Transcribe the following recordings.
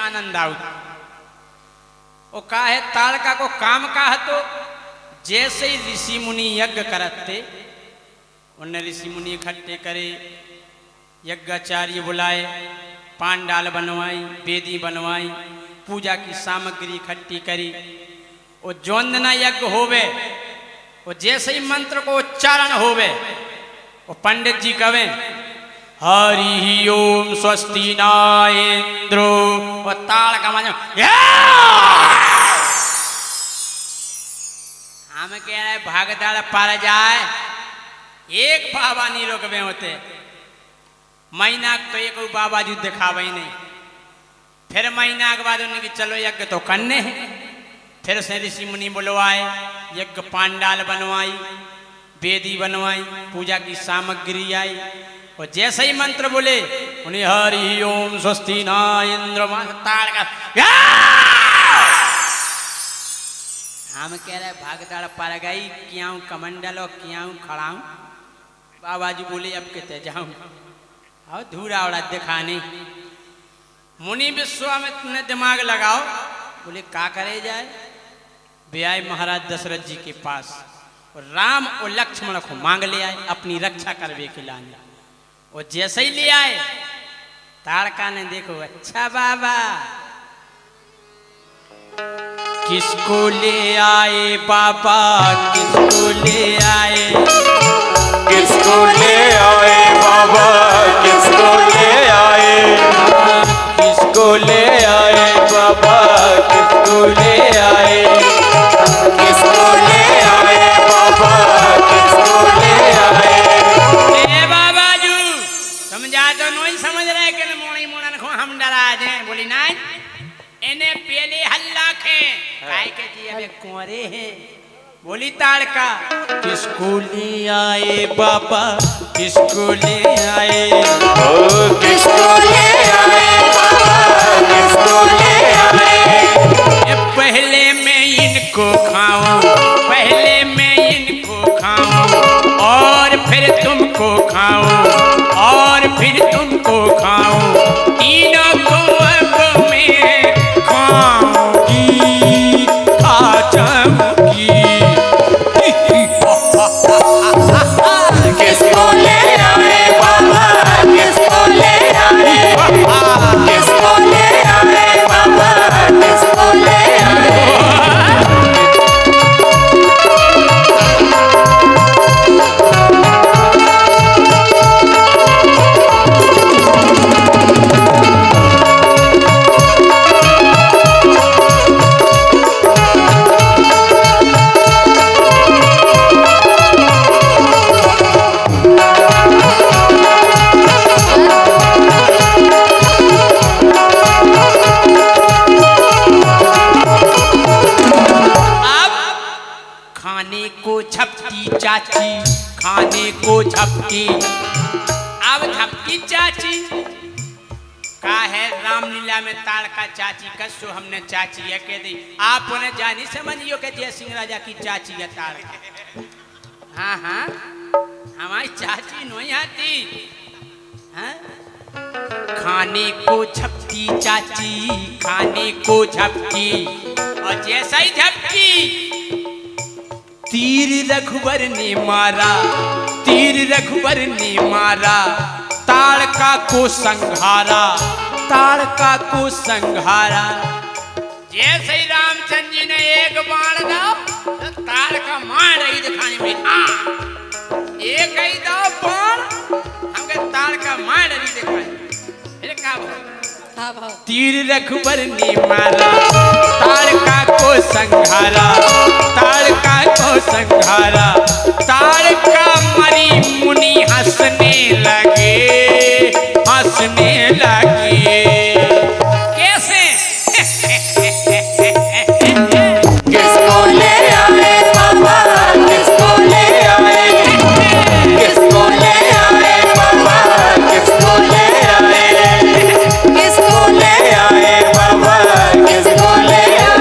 आनंद आउत। वो का है ताड़का को काम का है तो जैसे ही ऋषि मुनि यज्ञ करते उन्हें ऋषि मुनि इकट्ठे करे, यज्ञाचार्य बुलाए, पांडाल बनवाई, वेदी बनवाई, पूजा की सामग्री इकट्ठी करी। वो ज्वंदना यज्ञ होवे, वो जैसे ही मंत्र को उच्चारण होवे वो पंडित जी कवे हरि ओम स्वस्ति न इंद्रो, वो ताड़ का मानो हम कह रहे भागदाड़ पार जाए, एक बाबा नहीं रोकवे होते। महीना तो एक बाबा जी दिखावे ही नहीं। फिर महीना के बाद उन्हें चलो यज्ञ तो करने हैं। फिर से ऋषि मुनि बुलवाए, यज्ञ पांडाल बनवाई, वेदी बनवाई, पूजा की सामग्री आई। और जैसे ही मंत्र बोले उन्हें हरि ओम स्वस्ति न इंद्र ताड़ का हम कह रहे भागदाड़ पार गई, क्यों कमंडल और क्यों खड़ाऊं। बाबा जी बोले अब कहते जाऊं और धूरा उड़ा दिखाने। मुनि विश्वामित्र ने दिमाग लगाओ, बोले का करे जाए। ब्याह महाराज दशरथ जी के पास और राम और लक्ष्मण को मांग ले आए अपनी रक्षा करवे के लाने। और जैसे ही ले आए ताड़का ने देखो अच्छा बाबा किसको ले आए बाबा, किसको ले आए, किसको ले आए बाबा, किसको ले आए, किसको ले आए बाबा, किसको ले आए, किसको ले आए बाबा, किसको ले आए। ए बाबा जू समझा तो नहीं समझ रहे कि मोड़ी मोड़न को हम डरा जाए। बोली ना इन्हें पहले हल्ला खे काय के जी अबे कोरे हैं। बोली ताड़का किसको ले आए बाबा, किसको ले आए, ओ किसको ले आए बाबा, किसको ले आए। पहले मैं इनको खाऊं, पहले मैं इनको खाऊं और फिर तुमको खाऊं और फिर तुमको खाऊं, तीनों को अब मैं खाऊंगी खा जाऊंगी। किसको ले आए बाबा, किसको ले आए, किसको ले आए बाबा, किसको ले आए। चाची खाने को झपकी। अब झपकी चाची का है रामलीला में ताड़का चाची कसो हमने चाची है कह दी। आप उन्हें जानी समझियो कि जय सिंह राजा की चाची है ताड़का। हाँ हाँ हमारी चाची नहीं आती। हाँ? खाने को झपकी चाची, खाने को झपकी और जैसा ही झपकी तीर रघुवर ने मारा, तीर रघुवर ने मारा, ताड़का को संघारा, ताड़का को संघारा। जैसे ही रामचंद्र जी ने एक बाण दाओ तो ताड़का मार रही दिखाने में एक ही दाओ बाण हमके ताड़का मार रही दिखाने। फिर क्या भाव तीर रघुवर ने मारा, ताड़का को संघारा, ताड़का को संघारा। ताड़का मरी मुनि हंसने लगे, हंसने लगे। कैसे किसको ले आए बाबा, किसको ले आए, किसको ले आए बाबा, किसको ले आए, किसको ले आए बाबा, किसको ले आए।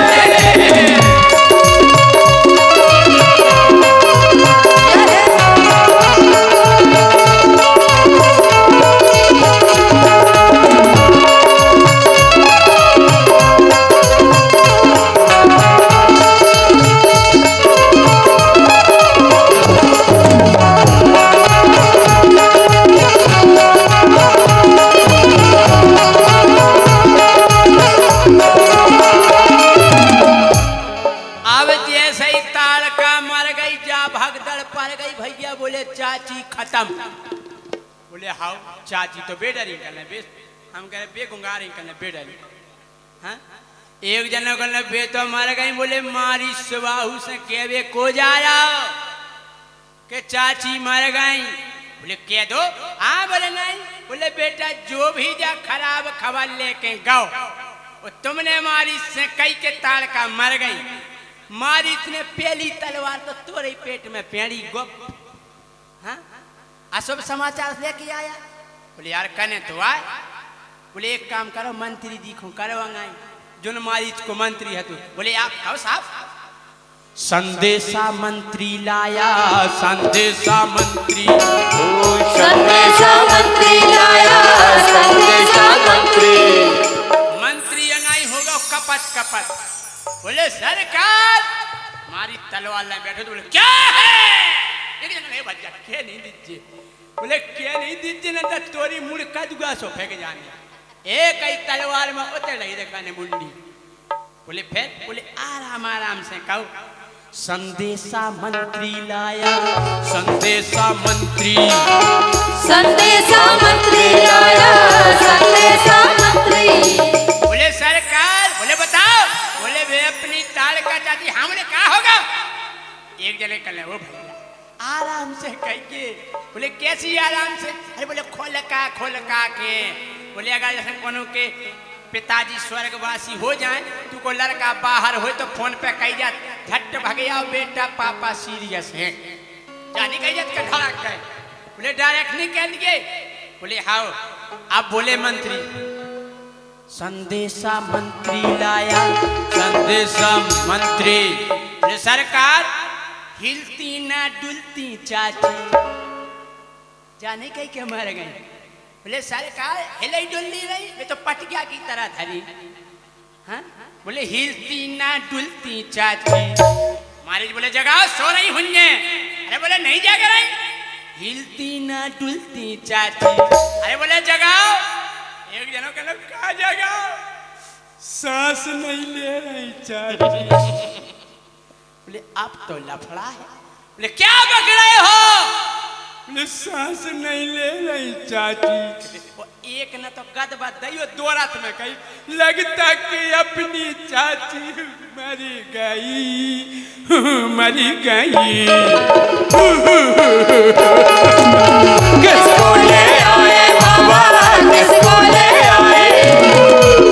चाची तो बेडरी करने बे, हम कह रहे बे गुंगारी करने बेडरी। हाँ एक जन कहने बे तो मर गई, बोले मारी सुबाहू से केवे को जा रहा के चाची मर गई। बोले कह दो, हाँ बोले नहीं। बोले बेटा जो भी जा खराब खबर लेके गाओ, तुमने मारी से कई के ताड़ का मर गई, मारी ने पहली तलवार तो तोरे पेट में पेड़ी गोप। हाँ अशुभ समाचार लेके आया। बोले यार कने तो आए। बोले एक काम करो, मंत्री दिखो करवाई जो मारीच को मंत्री है तू। बोले आप आओ साहब। संदेशा मंत्री लाया, संदेशा मंत्री, संदेशा मंत्री लाया, संदेशा मंत्री। मंत्री नहीं होगा कपट कपट। बोले सरकार मारी तलवार ले बैठे तो बोले क्या है? एक जन नहीं बच्चा क्या नहीं दीजिए। बोले क्या नहीं दीजिए ना तो तोरी मुड़ का दुगा सो फेंक जाने। एक ही तलवार में उतर रही देखने मुंडी। बोले फिर? बोले आराम आराम से कहो। संदेशा मंत्री लाया, संदेशा मंत्री, संदेशा मंत्री लाया, संदेशा मंत्री। बोले सरकार। बोले बताओ। बोले वे अपनी ताड़ का चाची हमने कहा होगा। एक जने कल वो भैया आराम से कहिए। बोले कैसी आराम से? अरे बोले खोल का के। बोले अगर जैसे कोनो के पिताजी स्वर्गवासी हो जाए, तू को लड़का बाहर हो तो फोन पे कही जात झट भागे आओ बेटा पापा सीरियस है, जानी कही जात का धड़क गए। बोले डायरेक्ट नहीं कह दिए। बोले हाओ। अब बोले मंत्री, संदेशा मंत्री लाया, संदेशा मंत्री। बोले सरकार हिलती ना डुलती चाची, जाने कहीं के मर गए। बोले सरकार हिलाई डुलनी रही, ये तो पटकिया की तरह धरी। हाँ बोले हिलती ना डुलती चाची। मारे बोले जगाओ सो रही हुन्ने। अरे बोले नहीं जाग रही। हिलती ना डुलती चाची। अरे बोले जगाओ। एक जनों के लोग कहा जगाओ, सांस नहीं ले रही चाची। बोले अब तो लफड़ा है। बोले क्या पकड़े हो? बोले सांस नहीं ले रही चाची। वो एक न तो गद बात दैयो दो रात में कही, लगता कि अपनी चाची मरी गई, मरी गई। किसको ले आए बाबा, किसको ले आए,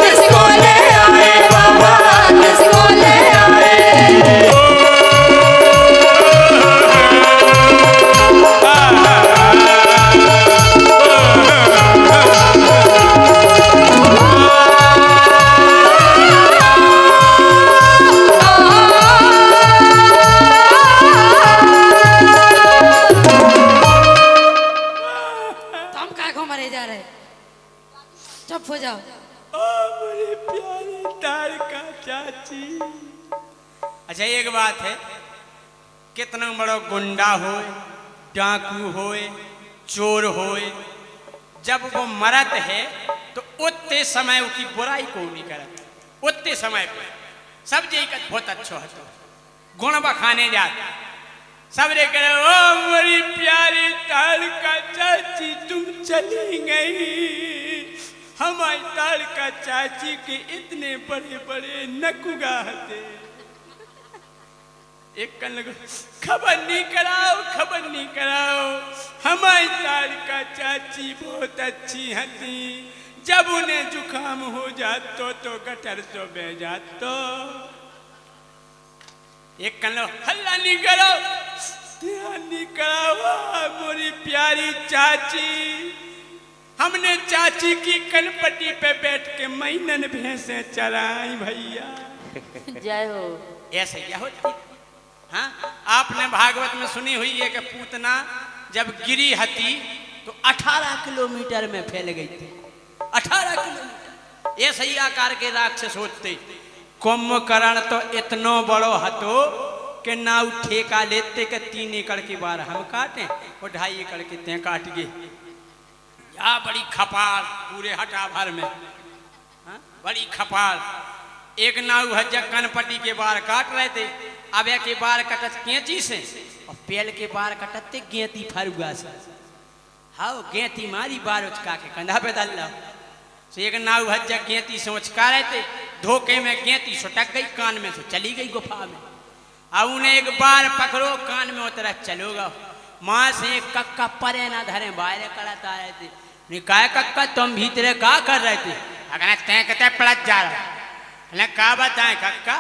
किसको ले आए बाबा, किसको ले आए। चुप हो जाओ। ओ मेरी प्यारी ताड़ का चाची। अच्छा एक बात है, कितना बड़ा गुंडा हो, डाकू होए, चोर होए, जब वो मरत है तो उतने समय उसकी बुराई को नहीं करत। उतने समय पे सब जी का बहुत अच्छा है, गुण बखाने जाते सब रे करे ओ मेरी प्यारी ताड़ का चाची तुम चली गई। हमारी ताड़ का चाची के इतने बड़े बड़े नकुगा थे। एक कन लगो खबर नहीं कराओ, खबर नहीं कराओ। हमारी ताड़ का चाची बहुत अच्छी हती, जब उन्हें जुकाम हो जातो तो गटर सो बह जातो। एक कन लो हल्ला नहीं करो, ध्यान नहीं कराओ मोरी प्यारी चाची। हमने चाची की कनपट्टी पे बैठ के महीनन भैंसे चराई भैया। जय हो। ऐसे क्या होती? हाँ आपने भागवत में सुनी हुई है कि पूतना जब गिरी हती तो 18 किलोमीटर में फैल गई थी। 18 किलोमीटर ऐसे ही आकार के राक्षस होते। कुंभकर्ण तो इतनो बड़ो हतो कि नाव ठेका लेते के 3 एकड़ की बार हम काटे और 2.5 एकड़ के ते काट गए। या बड़ी खपाल पूरे हटा भर में। हाँ? बड़ी खपाल। एक नाव है जब कनपट्टी के बार काट रहे थे, अब के बार कटत कैंची से और पेल के बार कटते गेंती फरुआ से। आओ गेती मारी बार उचका के कंधा पे डाल लो। से एक नाव हज गेती से उचका रहे थे, धोखे में गेती सुटक गई, कान में से चली गई गुफा में। अब उन्हें एक बार पकड़ो, कान में उतरा चलोगा। माँ से एक कक्का परे ना धरे बाहर कराता रहे थे। निकाय कक्का तुम भीतरे का कर रहे थे? अगर तय कहते पलट जा रहा, का बताएं कक्का,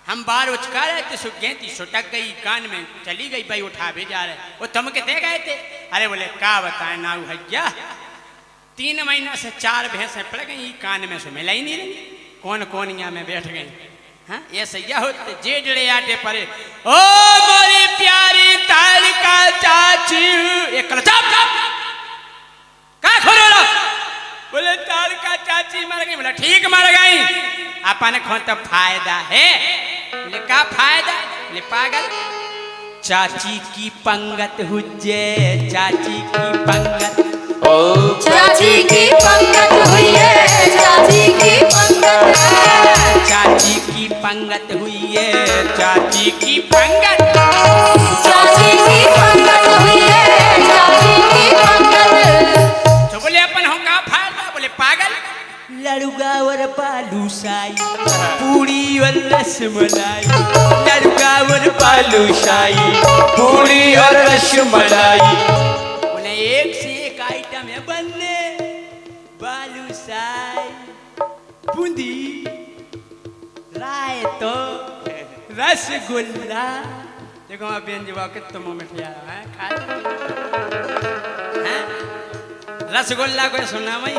हम बार उचका रहे थे, गेती सुटक गई, कान में चली गई, भाई उठा भी जा रहे। वो तुम कहते गए थे? अरे बोले का बताएं नाऊ भैया, 3 महीना से 4 भैंसें पड़ गई, कान में से मिला ही नहीं रही, कौन कोनिया में बैठ गई। हाँ ये सैया होते जेडड़े आटे परे। ओ मोरी प्यारी तालिका चाची, एक का खोलो। बोले तालिका चाची मर गई। बोला ठीक मर गई, अपन को तो फायदा है। बोले का फायदा? बोले पागल, चाची की पंगत हुज्जे, चाची की पंगत, ओ चाची की पंगत हुई है, चाची की पंगत, चाची की पंगत हुई है, चाची की पंगत, चाची की पंगत हुई है, चाची की पंगत। तो बोले अपन हो का फायदा? बोले पागल, लड़ुगा और बालूशाही, पूरी और रसमलाई, लड़ुगा और बालूशाही, पूरी और रसमलाई। बोले एक से एक आइटम है बनने, बालूशाही, बूंदी, रायतो, रसगुल्ला। देखो मैं बेन जवाब के तुम मिठाई है खा हैं? रसगुल्ला को सुना मैं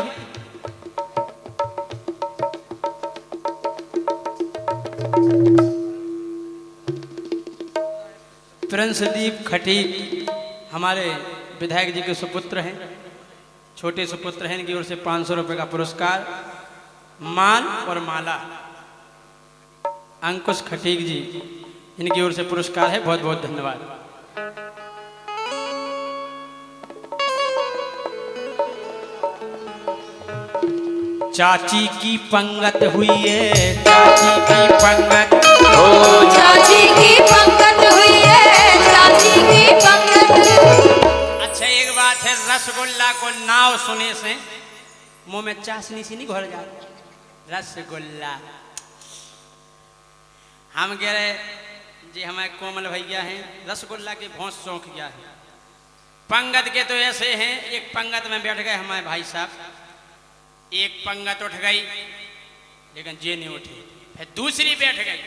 प्रिंसदीप खटीक हमारे विधायक जी के सुपुत्र हैं, छोटे सुपुत्र हैं। इनकी ओर से 500 रुपए का पुरस्कार, मान और माला। अंकुश खटीक जी, इनकी ओर से पुरस्कार है, बहुत बहुत धन्यवाद। चाची की पंगत हुई है, चाची की पंगत, ओ चाची की पंगत हुई है, चाची की पंगत। अच्छा एक बात है, रसगुल्ला को नाव सुने से मुंह में चाशनी सी नहीं घोल जाती। रसगुल्ला हम कह रहे जी, हमारे कोमल भैया हैं, रसगुल्ला के बहुत शौक किया है। पंगत के तो ऐसे हैं, एक पंगत में बैठ गए हमारे भाई साहब, एक पंगत उठ गई लेकिन जे नहीं उठी, फिर दूसरी बैठ गई,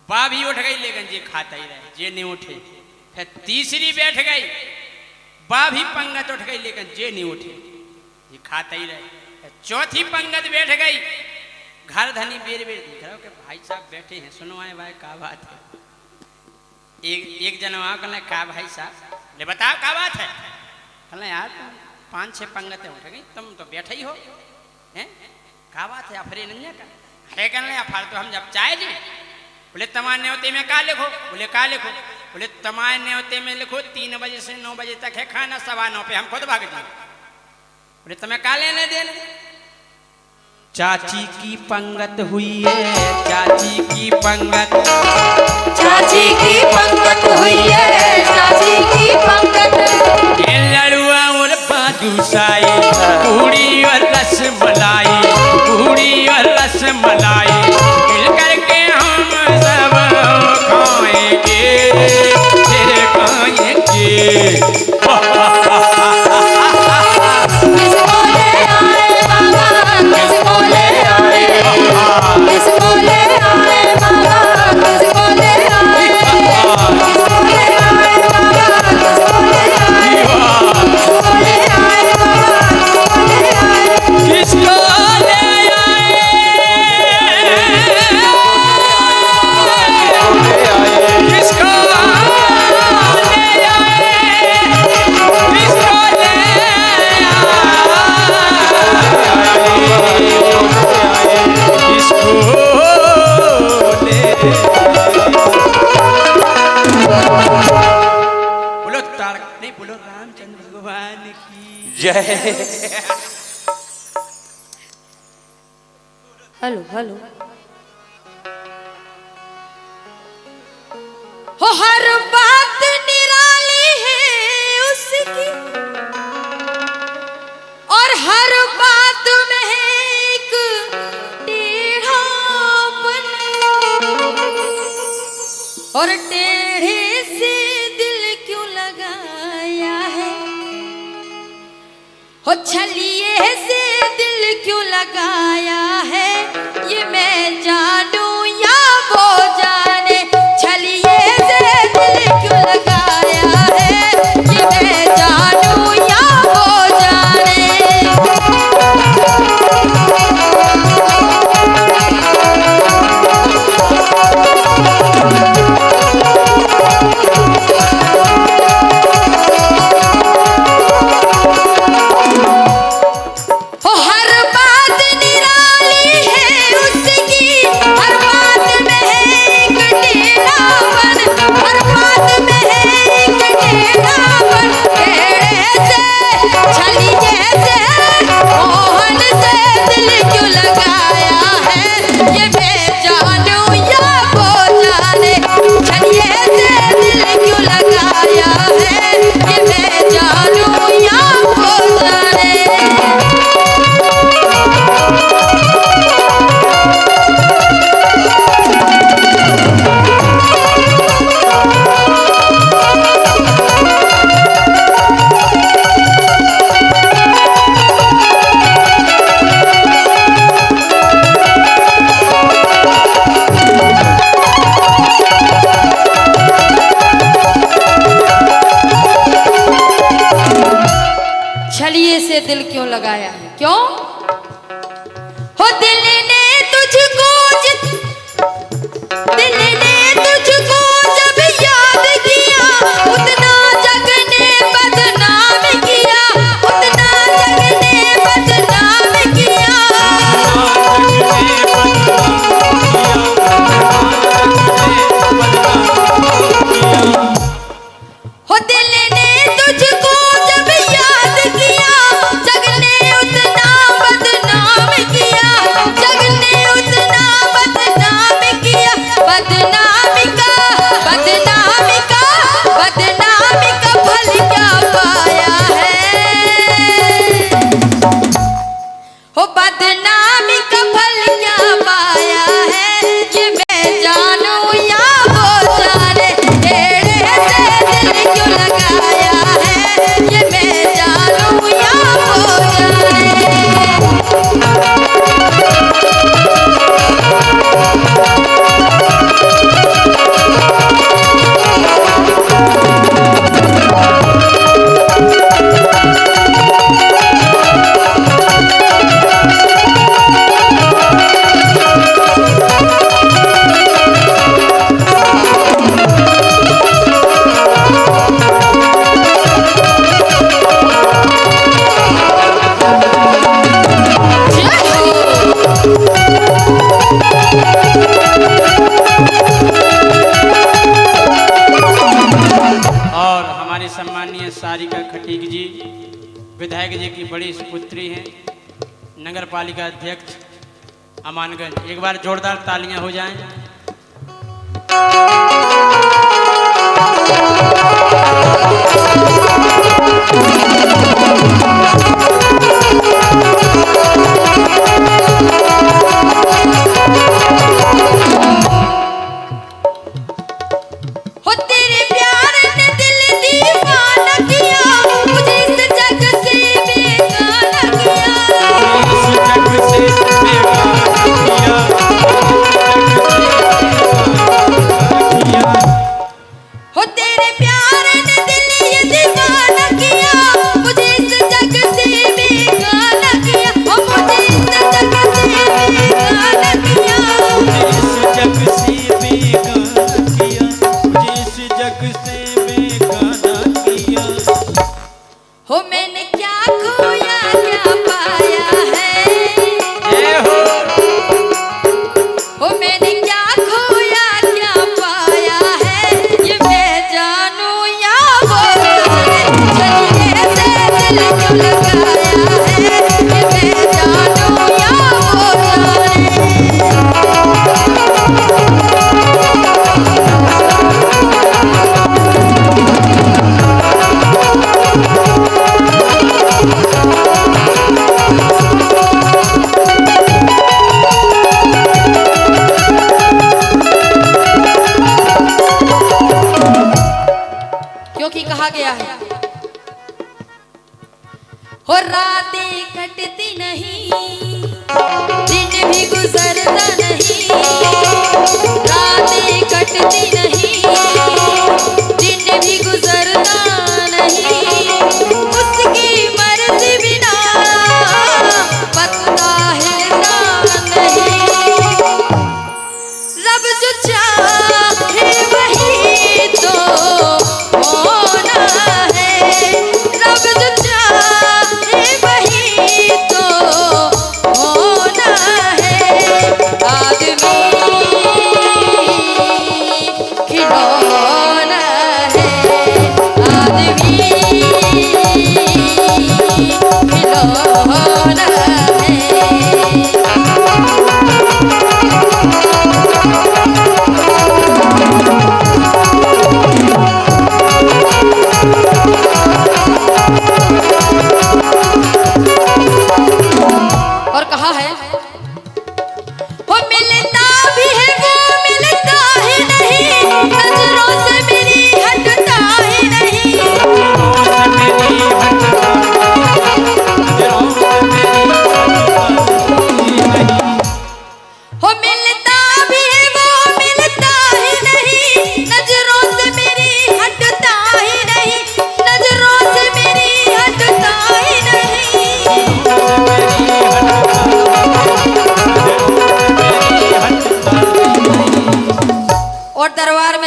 बा भी उठ गई लेकिन जे खाता ही रहे, जे नहीं उठे। फिर तीसरी बैठ गई, बा भी पंगत उठ गई लेकिन जे नहीं उठे, ये खाता ही रहे। फिर चौथी पंगत बैठ गई, घर धनी बेर बेर दिख रहा हो कि भाई साहब बैठे हैं, सुनो आए भाई क्या बात है। एक जन वहां कहना का भाई साहब, ले बताओ क्या बात है। कहना यार 5-6 पंगतें उठ गई, तुम तो बैठे ही हो, हैं क्या बात है? अफरे नहीं का? अरे कहने अफर तो हम जब चाय लें। बोले तमाम न्योते में का लिखो? बोले का लिखो? बोले तमाम न्योते में लिखो 3 बजे से 9 बजे तक है खाना, 9:15 पे हम खुद भाग जाए। बोले तुम्हें का लेने देने? चाची की पंगत हुई है, चाची की पंगत, चाची की पंगत हुई है, चाची की पंगत। ये लड़ुआ और बालूशाही, पूरी और रसमलाई, पूरी और रसमलाई, मिल करके हम सब खाएंगे, फिर खाएंगे। किसको ले आए बाबा, किसको ले आए, किसको ले आए बाबा, किसको ले आए, किसको ले आए बाबा, किसको ले आए, किसको ले आए बाबा, किसको ले आए, किसको ले आए, किसको बोलो तारक नहीं, बोलो रामचंद्र भगवान की जय। Hello hello. हो हर बात निराली है उसकी, और टेढ़े से दिल क्यों लगाया है, हो छलिए से दिल क्यों लगाया है, ये मैं जानूं या वो जाने। छलिए से दिल क्यों लगाया है, ये मैं जानूं या वो जाने। छलिए से दिल क्यों लगाया है, क्यों? हो दिल ने तुझको जब याद किया, उतना जग ने बदनाम किया, उतना जग ने बदनाम किया। हो दिल ने तुझको जब याद किया, जग ने उतना बदनाम किया, जग ने उतना बदनाम किया। बदनामी का फल क्या पाया है, हो बदनामी का फल क्या पाया है, ये मैं जानूं या वो जाने। टेढ़े से दिल क्यों लगाया है, ये मैं जानूं या वो जाने। और हमारे सम्मानीय सारिका खटीक जी विधायक जी की बड़ी सुपुत्री हैं, नगर पालिका अध्यक्ष अमानगंज। एक बार जोरदार तालियां हो जाएं। हो तेरे प्यार ने दिल दीवाना किया, मुझे इस जग से बेगाना किया। हो तेरे प्यार ने दिल ये दीवाना किया, मुझे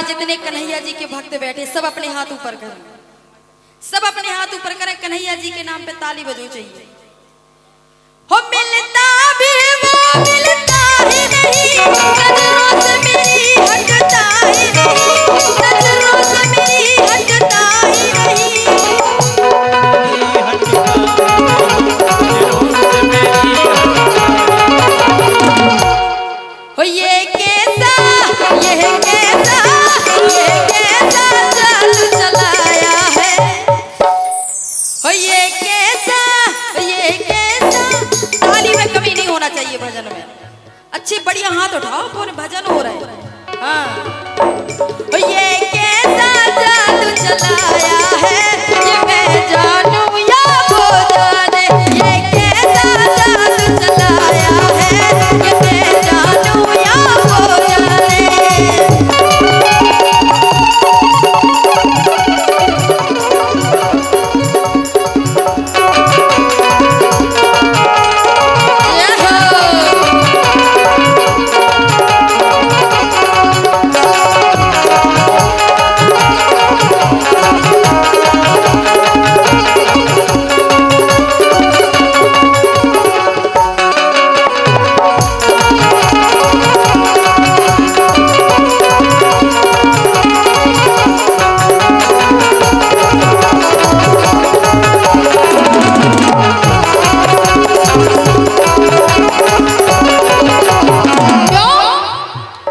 जितने कन्हैया जी के भक्त बैठे सब अपने हाथ ऊपर करें, सब अपने हाथ ऊपर करें, कन्हैया जी के नाम पे ताली बजो चाहिए। हो मिलता भी वो मिलता ही नहीं, नजरों से मेरी हटता ही नहीं, नजरों से मेरी हटता ही नहीं। हो ये कैसा जादू चलाया है, हो ये कैसा ताली में कमी नहीं होना चाहिए भजन में। अच्छी बढ़िया हाथ उठाओ, पूरे भजन हो रहा है। हाँ, हो ये कैसा जादू चलाया है, ये मैं जानूं या वो जाने, ये कैसा जादू चलाया है, ये मैं जानूं या वो जाने।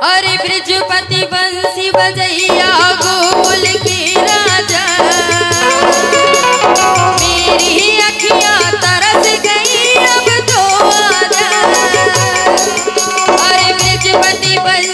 अरे ब्रजपति बंसी बजैया गोकुल की राजा, मेरी अखियां तरस गई अब तो आजा। अरे ब्रजपति बंसी